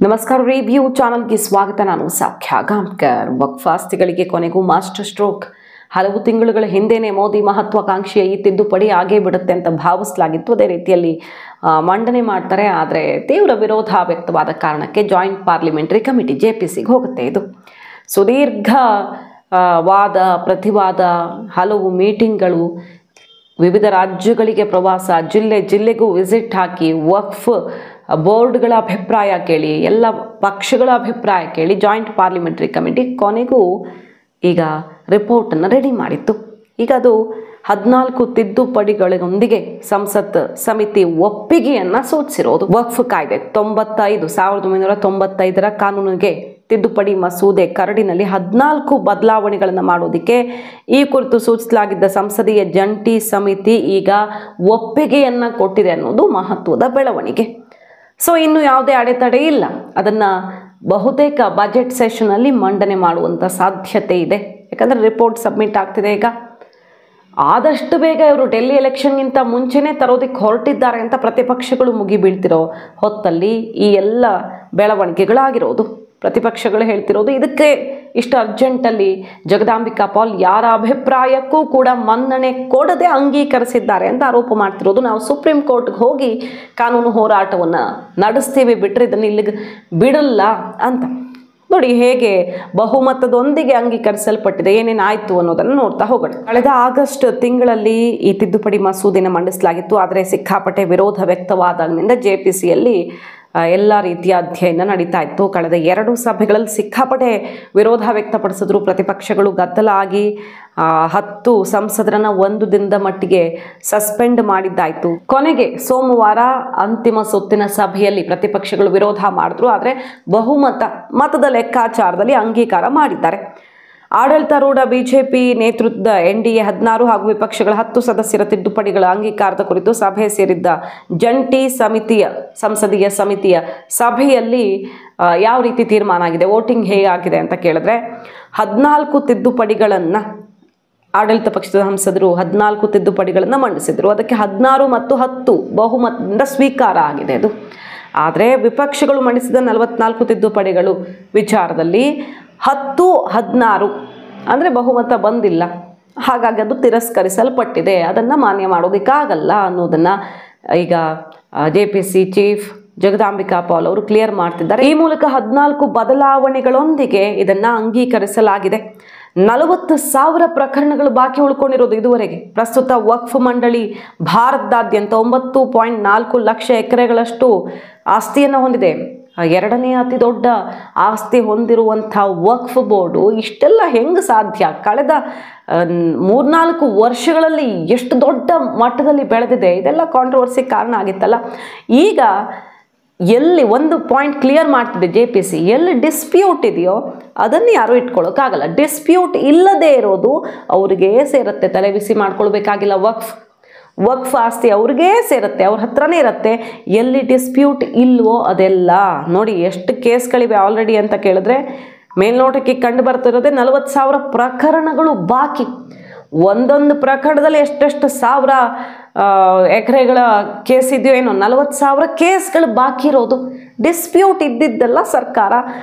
ನಮಸ್ಕಾರ ರಿವ್ಯೂ ಚಾನಲ್ಗೆ ಸ್ವಾಗತ. ನಾನು ಸೌಖ್ಯ ಗಾಂವ್ಕರ್. ವಕ್ಫ್ ಆಸ್ತಿಗಳಿಗೆ ಕೊನೆಗೂ ಮಾಸ್ಟರ್ ಸ್ಟ್ರೋಕ್. ಹಲವು ತಿಂಗಳುಗಳ ಹಿಂದೆನೇ ಮೋದಿ ಮಹತ್ವಾಕಾಂಕ್ಷೆಯ ಈ ತಿದ್ದುಪಡಿ ಆಗೇ ಬಿಡುತ್ತೆ ಅಂತ ಭಾವಿಸಲಾಗಿತ್ತು. ಅದೇ ರೀತಿಯಲ್ಲಿ ಮಂಡನೆ ಮಾಡ್ತಾರೆ. ಆದರೆ ತೀವ್ರ ವಿರೋಧ ವ್ಯಕ್ತವಾದ ಕಾರಣಕ್ಕೆ ಜಾಯಿಂಟ್ ಪಾರ್ಲಿಮೆಂಟರಿ ಕಮಿಟಿ JPCಗೆ ಹೋಗುತ್ತೆ. ಇದು ಸುದೀರ್ಘ ವಾದ ಪ್ರತಿವಾದ, ಹಲವು ಮೀಟಿಂಗ್ಗಳು, ವಿವಿಧ ರಾಜ್ಯಗಳಿಗೆ ಪ್ರವಾಸ, ಜಿಲ್ಲೆಗೂ ವಿಸಿಟ್ ಹಾಕಿ ವಕ್ಫ್ ಬೋರ್ಡ್ಗಳ ಅಭಿಪ್ರಾಯ ಕೇಳಿ, ಎಲ್ಲ ಪಕ್ಷಗಳ ಅಭಿಪ್ರಾಯ ಕೇಳಿ ಜಾಯಿಂಟ್ ಪಾರ್ಲಿಮೆಂಟರಿ ಕಮಿಟಿ ಕೊನೆಗೂ ಈಗ ರಿಪೋರ್ಟನ್ನು ರೆಡಿ ಮಾಡಿತ್ತು. ಈಗ ಅದು 14 ತಿದ್ದುಪಡಿಗಳೊಂದಿಗೆ ಸಂಸತ್ ಸಮಿತಿ ಒಪ್ಪಿಗೆಯನ್ನು ಸೂಚಿಸಿರೋದು. ವಕ್ಫ್ ಕಾಯ್ದೆ 1995 ಕಾನೂನಿಗೆ ತಿದ್ದುಪಡಿ ಮಸೂದೆ ಕರಡಿನಲ್ಲಿ 14 ಬದಲಾವಣೆಗಳನ್ನು ಮಾಡೋದಕ್ಕೆ ಈ ಕುರಿತು ಸೂಚಿಸಲಾಗಿದ್ದ ಸಂಸದೀಯ ಜಂಟಿ ಸಮಿತಿ ಈಗ ಒಪ್ಪಿಗೆಯನ್ನು ಕೊಟ್ಟಿದೆ ಅನ್ನೋದು ಮಹತ್ವದ ಬೆಳವಣಿಗೆ. ಸೊ ಇನ್ನು ಯಾವುದೇ ಅಡೆತಡೆ ಇಲ್ಲ. ಅದನ್ನು ಬಹುತೇಕ ಬಜೆಟ್ ಸೆಷನಲ್ಲಿ ಮಂಡನೆ ಮಾಡುವಂಥ ಸಾಧ್ಯತೆ ಇದೆ. ಯಾಕಂದರೆ ರಿಪೋರ್ಟ್ ಸಬ್ಮಿಟ್ ಆಗ್ತಿದೆ. ಈಗ ಆದಷ್ಟು ಬೇಗ ಇವರು ಡೆಲ್ಲಿ ಎಲೆಕ್ಷನ್ಗಿಂತ ಮುಂಚೆನೇ ತರೋದಕ್ಕೆ ಹೊರಟಿದ್ದಾರೆ ಅಂತ ಪ್ರತಿಪಕ್ಷಗಳು ಮುಗಿಬೀಳ್ತಿರೋ ಹೊತ್ತಲ್ಲಿ ಈ ಎಲ್ಲ ಬೆಳವಣಿಗೆಗಳಾಗಿರೋದು. ಪ್ರತಿಪಕ್ಷಗಳು ಹೇಳ್ತಿರೋದು ಇದಕ್ಕೆ ಇಷ್ಟು ಅರ್ಜೆಂಟಲ್ಲಿ ಜಗದಾಂಬಿಕಾ ಪಾಲ್ ಯಾರ ಅಭಿಪ್ರಾಯಕ್ಕೂ ಕೂಡ ಮನ್ನಣೆ ಕೊಡದೆ ಅಂಗೀಕರಿಸಿದ್ದಾರೆ ಅಂತ ಆರೋಪ ಮಾಡ್ತಿರೋದು. ನಾವು ಸುಪ್ರೀಂ ಕೋರ್ಟ್ಗೆ ಹೋಗಿ ಕಾನೂನು ಹೋರಾಟವನ್ನು ನಡೆಸ್ತೀವಿ, ಬಿಟ್ಟರೆ ಇದನ್ನು ಇಲ್ಲಿಗೆ ಬಿಡಲ್ಲ ಅಂತ. ನೋಡಿ ಹೇಗೆ ಬಹುಮತದೊಂದಿಗೆ ಅಂಗೀಕರಿಸಲ್ಪಟ್ಟಿದೆ, ಏನೇನಾಯಿತು ಅನ್ನೋದನ್ನು ನೋಡ್ತಾ ಹೋಗೋಣ. ಕಳೆದ ಆಗಸ್ಟ್ ತಿಂಗಳಲ್ಲಿ ಈ ತಿದ್ದುಪಡಿ ಮಸೂದೆಯನ್ನು ಮಂಡಿಸಲಾಗಿತ್ತು. ಆದರೆ ಸಿಕ್ಕಾಪಟ್ಟೆ ವಿರೋಧ ವ್ಯಕ್ತವಾದಾಗಿನಿಂದ JPCಯಲ್ಲಿ ಎಲ್ಲ ರೀತಿಯ ಅಧ್ಯಯನ ನಡೀತಾ ಇತ್ತು. ಕಳೆದ 2 ಸಭೆಗಳಲ್ಲಿ ಸಿಕ್ಕಾಪಟ್ಟೆ ವಿರೋಧ ವ್ಯಕ್ತಪಡಿಸಿದ್ರು ಪ್ರತಿಪಕ್ಷಗಳು. ಗದ್ದಲ ಆಗಿ 10 ಸಂಸದರನ್ನ 1 ದಿನದ ಮಟ್ಟಿಗೆ ಸಸ್ಪೆಂಡ್ ಮಾಡಿದ್ದಾಯಿತು. ಕೊನೆಗೆ ಸೋಮವಾರ ಅಂತಿಮ ಸುತ್ತಿನ ಸಭೆಯಲ್ಲಿ ಪ್ರತಿಪಕ್ಷಗಳು ವಿರೋಧ ಮಾಡಿದ್ರು. ಆದರೆ ಮತದ ಲೆಕ್ಕಾಚಾರದಲ್ಲಿ ಅಂಗೀಕಾರ ಮಾಡಿದ್ದಾರೆ. ಆಡಳಿತಾರೂಢ BJP ನೇತೃತ್ವದ NDA 16 ಹಾಗೂ ವಿಪಕ್ಷಗಳ 10 ಸದಸ್ಯರ ತಿದ್ದುಪಡಿಗಳ ಅಂಗೀಕಾರದ ಕುರಿತು ಸಭೆ ಸೇರಿದ್ದ ಜಂಟಿ ಸಂಸದೀಯ ಸಮಿತಿಯ ಸಭೆಯಲ್ಲಿ ಯಾವ ರೀತಿ ತೀರ್ಮಾನ ಆಗಿದೆ, ವೋಟಿಂಗ್ ಹೇಗಾಗಿದೆ ಅಂತ ಕೇಳಿದ್ರೆ 14 ತಿದ್ದುಪಡಿಗಳನ್ನು ಆಡಳಿತ ಪಕ್ಷದ ಸಂಸದರು 14 ತಿದ್ದುಪಡಿಗಳನ್ನು ಮಂಡಿಸಿದರು. ಅದಕ್ಕೆ 16 ಮತ್ತು 10 ಬಹುಮತದಿಂದ ಸ್ವೀಕಾರ ಆಗಿದೆ ಅದು. ಆದರೆ ವಿಪಕ್ಷಗಳು ಮಂಡಿಸಿದ 44 ತಿದ್ದುಪಡಿಗಳು ವಿಚಾರದಲ್ಲಿ 10-16 ಅಂದರೆ ಬಹುಮತ ಬಂದಿಲ್ಲ. ಹಾಗಾಗಿ ಅದು ತಿರಸ್ಕರಿಸಲ್ಪಟ್ಟಿದೆ. ಅದನ್ನು ಮಾನ್ಯ ಮಾಡೋದಕ್ಕಾಗಲ್ಲ ಅನ್ನೋದನ್ನು ಈಗ JPC ಚೀಫ್ ಜಗದಾಂಬಿಕಾ ಪಾಲ್ ಅವರು ಕ್ಲಿಯರ್ ಮಾಡ್ತಿದ್ದಾರೆ. ಈ ಮೂಲಕ 14 ಬದಲಾವಣೆಗಳೊಂದಿಗೆ ಇದನ್ನು ಅಂಗೀಕರಿಸಲಾಗಿದೆ. 40,000 ಪ್ರಕರಣಗಳು ಬಾಕಿ ಉಳ್ಕೊಂಡಿರೋದು ಇದುವರೆಗೆ. ಪ್ರಸ್ತುತ ವಕ್ಫ್ ಮಂಡಳಿ ಭಾರತದಾದ್ಯಂತ 9.4 ಲಕ್ಷ ಎಕರೆಗಳಷ್ಟು ಆಸ್ತಿಯನ್ನು ಹೊಂದಿದೆ. 2ನೇ ಅತಿ ದೊಡ್ಡ ಆಸ್ತಿ ಹೊಂದಿರುವಂಥ ವಕ್ಫ್ ಬೋರ್ಡು ಇಷ್ಟೆಲ್ಲ ಹೆಂಗೆ ಸಾಧ್ಯ? ಕಳೆದ 3-4 ವರ್ಷಗಳಲ್ಲಿ ಎಷ್ಟು ದೊಡ್ಡ ಮಟ್ಟದಲ್ಲಿ ಬೆಳೆದಿದೆ. ಇದೆಲ್ಲ ಕಾಂಟ್ರವರ್ಸಿ ಕಾರಣ ಆಗಿತ್ತಲ್ಲ. ಈಗ ಎಲ್ಲಿ ಒಂದು ಪಾಯಿಂಟ್ ಕ್ಲಿಯರ್ ಮಾಡ್ತಿದೆ JPC, ಎಲ್ಲಿ ಡಿಸ್ಪ್ಯೂಟ್ ಇದೆಯೋ ಅದನ್ನು ಯಾರೂ ಇಟ್ಕೊಳ್ಳೋಕ್ಕಾಗಲ್ಲ. ಡಿಸ್ಪ್ಯೂಟ್ ಇಲ್ಲದೆ ಇರೋದು ಅವ್ರಿಗೆ ಸೇರುತ್ತೆ. ತಲೆ ಬಿಸಿ ಮಾಡ್ಕೊಳ್ಬೇಕಾಗಿಲ್ಲ. ವಕ್ಫ್ ಆಸ್ತಿ ಅವ್ರಿಗೇ ಸೇರುತ್ತೆ, ಅವ್ರ ಹತ್ರನೇ ಇರುತ್ತೆ. ಎಲ್ಲಿ ಡಿಸ್ಪ್ಯೂಟ್ ಇಲ್ವೋ ಅದೆಲ್ಲ ನೋಡಿ ಎಷ್ಟು ಕೇಸ್ಗಳಿವೆ ಆಲ್ರೆಡಿ ಅಂತ ಕೇಳಿದ್ರೆ ಮೇಲ್ನೋಟಕ್ಕೆ ಕಂಡು ಬರ್ತಿರೋದೇ 40,000 ಪ್ರಕರಣಗಳು ಬಾಕಿ. ಒಂದೊಂದು ಪ್ರಕರಣದಲ್ಲಿ ಎಷ್ಟೆಷ್ಟು ಸಾವಿರ ಎಕರೆಗಳ ಕೇಸ್ ಇದೆಯೋ ಏನೋ, 40,000 ಕೇಸ್ಗಳು ಬಾಕಿ ಇರೋದು. ಡಿಸ್ಪ್ಯೂಟ್ ಇದ್ದಿದ್ದೆಲ್ಲ ಸರ್ಕಾರ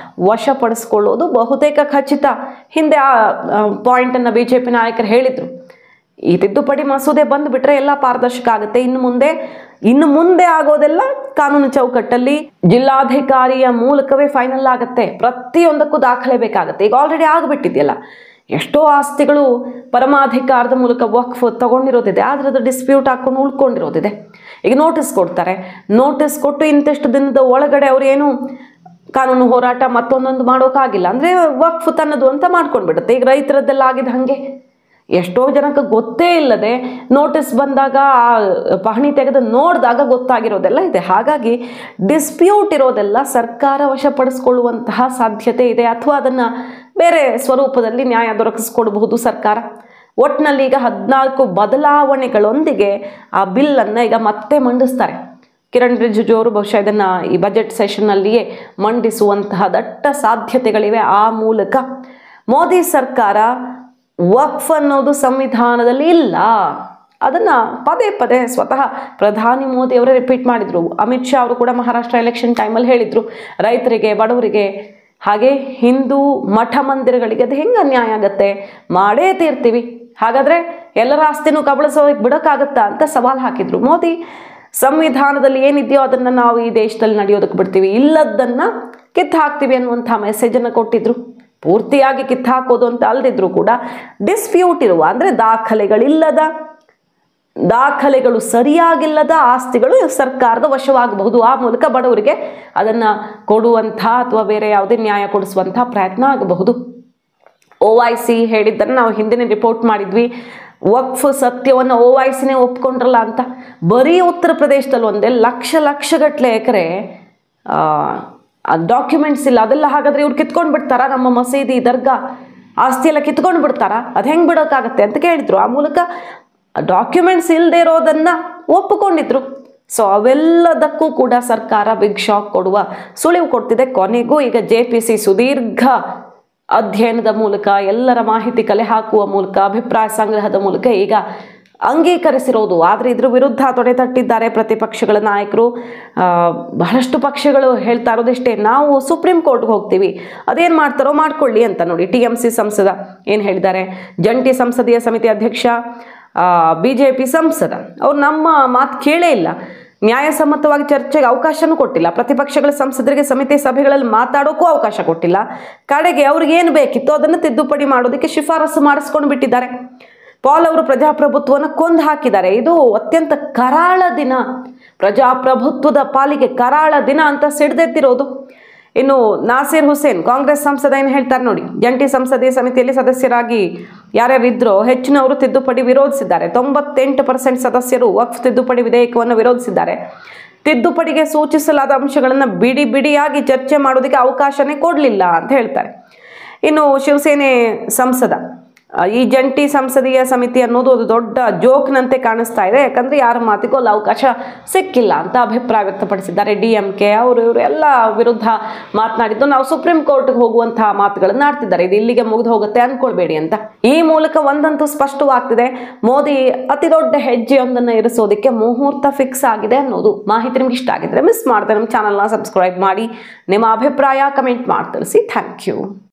ವಶಪಡಿಸ್ಕೊಳ್ಳೋದು ಬಹುತೇಕ ಖಚಿತ. ಹಿಂದೆ ಆ ಪಾಯಿಂಟನ್ನು BJP ನಾಯಕರು ಹೇಳಿದರು. ಈ ತಿದ್ದುಪಡಿ ಮಸೂದೆ ಬಂದುಬಿಟ್ರೆ ಎಲ್ಲ ಪಾರದರ್ಶಕ ಆಗುತ್ತೆ. ಇನ್ನು ಮುಂದೆ ಆಗೋದೆಲ್ಲ ಕಾನೂನು ಚೌಕಟ್ಟಲ್ಲಿ ಜಿಲ್ಲಾಧಿಕಾರಿಯ ಮೂಲಕವೇ ಫೈನಲ್ ಆಗುತ್ತೆ. ಪ್ರತಿಯೊಂದಕ್ಕೂ ದಾಖಲೆ ಬೇಕಾಗುತ್ತೆ. ಈಗ ಆಲ್ರೆಡಿ ಆಗಿಬಿಟ್ಟಿದೆಯಲ್ಲ, ಎಷ್ಟೋ ಆಸ್ತಿಗಳು ಪರಮಾಧಿಕಾರದ ಮೂಲಕ ವಕ್ಫ್ ತಗೊಂಡಿರೋದಿದೆ. ಆದರೆ ಅದು ಡಿಸ್ಪ್ಯೂಟ್ ಹಾಕ್ಕೊಂಡು ಉಳ್ಕೊಂಡಿರೋದಿದೆ. ಈಗ ನೋಟಿಸ್ ಕೊಡ್ತಾರೆ. ನೋಟಿಸ್ ಕೊಟ್ಟು ಇಂತಿಷ್ಟು ದಿನದ ಒಳಗಡೆ ಅವ್ರು ಏನು ಕಾನೂನು ಹೋರಾಟ ಮತ್ತೊಂದೊಂದು ಮಾಡೋಕ್ಕಾಗಿಲ್ಲ ಅಂದರೆ ವಕ್ಫ್ ತನ್ನದು ಅಂತ ಮಾಡ್ಕೊಂಡ್ಬಿಡುತ್ತೆ. ಈಗ ರೈತರದ್ದೆಲ್ಲ ಆಗಿದೆ ಹಾಗೆ. ಎಷ್ಟೋ ಜನಕ್ಕೆ ಗೊತ್ತೇ ಇಲ್ಲದೆ ನೋಟಿಸ್ ಬಂದಾಗ ಪಹಣಿ ತೆಗೆದು ನೋಡಿದಾಗ ಗೊತ್ತಾಗಿರೋದೆಲ್ಲ ಇದೆ. ಹಾಗಾಗಿ ಡಿಸ್ಪ್ಯೂಟ್ ಇರೋದೆಲ್ಲ ಸರ್ಕಾರ ವಶಪಡಿಸ್ಕೊಳ್ಳುವಂತಹ ಸಾಧ್ಯತೆ ಇದೆ. ಅಥವಾ ಅದನ್ನು ಬೇರೆ ಸ್ವರೂಪದಲ್ಲಿ ನ್ಯಾಯ ದೊರಕಿಸ್ಕೊಡ್ಬಹುದು ಸರ್ಕಾರ. ಒಟ್ಟಿನಲ್ಲಿ ಈಗ 14 ಬದಲಾವಣೆಗಳೊಂದಿಗೆ ಆ ಬಿಲ್ಲನ್ನು ಈಗ ಮತ್ತೆ ಮಂಡಿಸ್ತಾರೆ. ಕಿರಣ್ ರಿಜಿಜು ಅವರು ಬಹುಶಃ ಇದನ್ನು ಈ ಬಜೆಟ್ ಸೆಷನ್ನಲ್ಲಿಯೇ ಮಂಡಿಸುವಂತಹ ದಟ್ಟ ಸಾಧ್ಯತೆಗಳಿವೆ. ಆ ಮೂಲಕ ಮೋದಿ ಸರ್ಕಾರ ವಕ್ಫ್ ಅನ್ನೋದು ಸಂವಿಧಾನದಲ್ಲಿ ಇಲ್ಲ ಅದನ್ನು ಪದೇ ಪದೇ ಸ್ವತಃ ಪ್ರಧಾನಿ ಮೋದಿ ಅವರೇ ರಿಪೀಟ್ ಮಾಡಿದರು. ಅಮಿತ್ ಶಾ ಅವರು ಕೂಡ ಮಹಾರಾಷ್ಟ್ರ ಎಲೆಕ್ಷನ್ ಟೈಮಲ್ಲಿ ಹೇಳಿದರು, ರೈತರಿಗೆ, ಬಡವರಿಗೆ, ಹಾಗೆ ಹಿಂದೂ ಮಠ ಮಂದಿರಗಳಿಗೆ ಅದು ಹೆಂಗೆ ಅನ್ಯಾಯ ಆಗತ್ತೆ, ಮಾಡೇ ತೀರ್ತೀವಿ, ಹಾಗಾದರೆ ಎಲ್ಲರ ಆಸ್ತಿನೂ ಕಬಳಿಸೋಕೆ ಬಿಡೋಕ್ಕಾಗತ್ತಾ ಅಂತ ಸವಾಲು ಹಾಕಿದರು. ಮೋದಿ ಸಂವಿಧಾನದಲ್ಲಿ ಏನಿದೆಯೋ ಅದನ್ನು ನಾವು ಈ ದೇಶದಲ್ಲಿ ನಡೆಯೋದಕ್ಕೆ ಬಿಡ್ತೀವಿ, ಇಲ್ಲದನ್ನು ಕಿತ್ತು ಹಾಕ್ತೀವಿ ಅನ್ನುವಂಥ ಮೆಸೇಜನ್ನು ಕೊಟ್ಟಿದ್ರು. ಪೂರ್ತಿಯಾಗಿ ಕಿತ್ತು ಹಾಕೋದು ಅಂತ ಅಲ್ಲದಿದ್ರು ಕೂಡ ಡಿಸ್ಪ್ಯೂಟ್ ಇರುವ, ಅಂದರೆ ದಾಖಲೆಗಳು ಸರಿಯಾಗಿಲ್ಲದ ಆಸ್ತಿಗಳು ಸರ್ಕಾರದ ವಶವಾಗಬಹುದು. ಆ ಮೂಲಕ ಬಡವರಿಗೆ ಅದನ್ನು ಕೊಡುವಂಥ ಅಥವಾ ಬೇರೆ ಯಾವುದೇ ನ್ಯಾಯ ಕೊಡಿಸುವಂಥ ಪ್ರಯತ್ನ ಆಗಬಹುದು. OIC ಹೇಳಿದ್ದನ್ನು ನಾವು ಹಿಂದಿನ ರಿಪೋರ್ಟ್ ಮಾಡಿದ್ವಿ. ವಕ್ಫ್ ಸತ್ಯವನ್ನು OICನೇ ಒಪ್ಕೊಂಡ್ರಲ್ಲ ಅಂತ. ಬರೀ ಉತ್ತರ ಪ್ರದೇಶದಲ್ಲಿ ಒಂದೇ ಲಕ್ಷಗಟ್ಟಲೆ ಎಕರೆ ಡಾಕ್ಯುಮೆಂಟ್ಸ್ ಇಲ್ಲ. ಅದೆಲ್ಲ ಹಾಗಾದರೆ ಇವ್ರು ಕಿತ್ಕೊಂಡು ಬಿಡ್ತಾರಾ? ನಮ್ಮ ಮಸೀದಿ, ದರ್ಗಾ ಆಸ್ತಿ ಎಲ್ಲ ಕಿತ್ಕೊಂಡು ಬಿಡ್ತಾರಾ? ಅದು ಹೆಂಗೆ ಬಿಡೋಕ್ಕಾಗತ್ತೆ ಅಂತ ಕೇಳಿದ್ರು. ಆ ಮೂಲಕ ಡಾಕ್ಯುಮೆಂಟ್ಸ್ ಇಲ್ಲದೆ ಇರೋದನ್ನು ಒಪ್ಪಿಕೊಂಡಿದ್ರು. ಸೊ ಅವೆಲ್ಲದಕ್ಕೂ ಕೂಡ ಸರ್ಕಾರ ಬಿಗ್ ಶಾಕ್ ಕೊಡುವ ಸುಳಿವು ಕೊಡ್ತಿದೆ. ಕೊನೆಗೂ ಈಗ JPC ಸುದೀರ್ಘ ಅಧ್ಯಯನದ ಮೂಲಕ, ಎಲ್ಲರ ಮಾಹಿತಿ ಕಲೆ ಹಾಕುವ ಮೂಲಕ, ಅಭಿಪ್ರಾಯ ಸಂಗ್ರಹದ ಮೂಲಕ ಈಗ ಅಂಗೀಕರಿಸಿರೋದು. ಆದರೆ ಇದ್ರ ವಿರುದ್ಧ ತೊಡೆತಟ್ಟಿದ್ದಾರೆ ಪ್ರತಿಪಕ್ಷಗಳ ನಾಯಕರು. ಬಹಳಷ್ಟು ಪಕ್ಷಗಳು ಹೇಳ್ತಾ ಇರೋದಿಷ್ಟೇ, ನಾವು ಸುಪ್ರೀಂ ಕೋರ್ಟ್ಗೆ ಹೋಗ್ತೀವಿ, ಅದೇನು ಮಾಡ್ತಾರೋ ಮಾಡ್ಕೊಳ್ಳಿ ಅಂತ. ನೋಡಿ, TMC ಸಂಸದ ಏನು ಹೇಳಿದ್ದಾರೆ, ಜಂಟಿ ಸಂಸದೀಯ ಸಮಿತಿ ಅಧ್ಯಕ್ಷ BJP ಸಂಸದ ಅವ್ರು ನಮ್ಮ ಮಾತು ಕೇಳೇ ಇಲ್ಲ, ನ್ಯಾಯಸಮ್ಮತವಾಗಿ ಚರ್ಚೆಗೆ ಅವಕಾಶನೂ ಕೊಟ್ಟಿಲ್ಲ, ಪ್ರತಿಪಕ್ಷಗಳ ಸಂಸದರಿಗೆ ಸಮಿತಿ ಸಭೆಗಳಲ್ಲಿ ಮಾತಾಡೋಕ್ಕೂ ಅವಕಾಶ ಕೊಟ್ಟಿಲ್ಲ, ಕಡೆಗೆ ಅವ್ರಿಗೆ ಏನು ಬೇಕಿತ್ತು ಅದನ್ನು ತಿದ್ದುಪಡಿ ಮಾಡೋದಕ್ಕೆ ಶಿಫಾರಸು ಮಾಡಿಸ್ಕೊಂಡು ಬಿಟ್ಟಿದ್ದಾರೆ. ಪಾಲ್ ಅವರು ಪ್ರಜಾಪ್ರಭುತ್ವವನ್ನು ಕೊಂದು ಹಾಕಿದ್ದಾರೆ. ಇದು ಅತ್ಯಂತ ಕರಾಳ ದಿನ, ಪ್ರಜಾಪ್ರಭುತ್ವದ ಪಾಲಿಗೆ ಕರಾಳ ದಿನ ಅಂತ ಸಿಡ್ದೆತ್ತಿರೋದು. ಇನ್ನು ನಾಸೀರ್ ಹುಸೇನ್ ಕಾಂಗ್ರೆಸ್ ಸಂಸದ ಏನು ಹೇಳ್ತಾರೆ ನೋಡಿ, ಜಂಟಿ ಸಂಸದೀಯ ಸಮಿತಿಯಲ್ಲಿ ಸದಸ್ಯರಾಗಿ ಯಾರ್ಯಾರಿದ್ರೋ ಹೆಚ್ಚಿನವರು ತಿದ್ದುಪಡಿ ವಿರೋಧಿಸಿದ್ದಾರೆ. 98% ಸದಸ್ಯರು ವಕ್ಫ್ ತಿದ್ದುಪಡಿ ವಿಧೇಯಕವನ್ನು ವಿರೋಧಿಸಿದ್ದಾರೆ. ತಿದ್ದುಪಡಿಗೆ ಸೂಚಿಸಲಾದ ಅಂಶಗಳನ್ನು ಬಿಡಿಯಾಗಿ ಚರ್ಚೆ ಮಾಡೋದಕ್ಕೆ ಅವಕಾಶನೇ ಕೊಡಲಿಲ್ಲ ಅಂತ ಹೇಳ್ತಾರೆ. ಇನ್ನು ಶಿವಸೇನೆ ಸಂಸದ, ಈ ಜಂಟಿ ಸಂಸದೀಯ ಸಮಿತಿ ಅನ್ನೋದು ಒಂದು ದೊಡ್ಡ ಜೋಕ್ನಂತೆ ಕಾಣಿಸ್ತಾ ಇದೆ, ಯಾಕಂದರೆ ಯಾರ ಮಾತಿಗೂ ಅಲ್ಲಿ ಅವಕಾಶ ಸಿಕ್ಕಿಲ್ಲ ಅಂತ ಅಭಿಪ್ರಾಯ ವ್ಯಕ್ತಪಡಿಸಿದ್ದಾರೆ. DMK ಇವರು ಎಲ್ಲ ವಿರುದ್ಧ ಮಾತನಾಡಿದ್ದು, ನಾವು ಸುಪ್ರೀಂ ಕೋರ್ಟ್ಗೆ ಹೋಗುವಂತಹ ಮಾತುಗಳನ್ನು ಆಡ್ತಿದ್ದಾರೆ. ಇದು ಇಲ್ಲಿಗೆ ಮುಗಿದು ಹೋಗುತ್ತೆ ಅಂದ್ಕೊಳ್ಬೇಡಿ ಅಂತ. ಈ ಮೂಲಕ ಒಂದಂತೂ ಸ್ಪಷ್ಟವಾಗ್ತಿದೆ, ಮೋದಿ ಅತಿ ದೊಡ್ಡ ಹೆಜ್ಜೆಯೊಂದನ್ನು ಇರಿಸೋದಕ್ಕೆ ಮುಹೂರ್ತ ಫಿಕ್ಸ್ ಆಗಿದೆ ಅನ್ನೋದು. ಮಾಹಿತಿ ನಿಮ್ಗೆ ಇಷ್ಟ ಆಗಿದ್ರೆ ಮಿಸ್ ಮಾಡದೆ ನಮ್ಮ ಚಾನಲ್ನ ಸಬ್ಸ್ಕ್ರೈಬ್ ಮಾಡಿ, ನಿಮ್ಮ ಅಭಿಪ್ರಾಯ ಕಮೆಂಟ್ ಮಾಡಿ ತಿಳಿಸಿ. Thank you.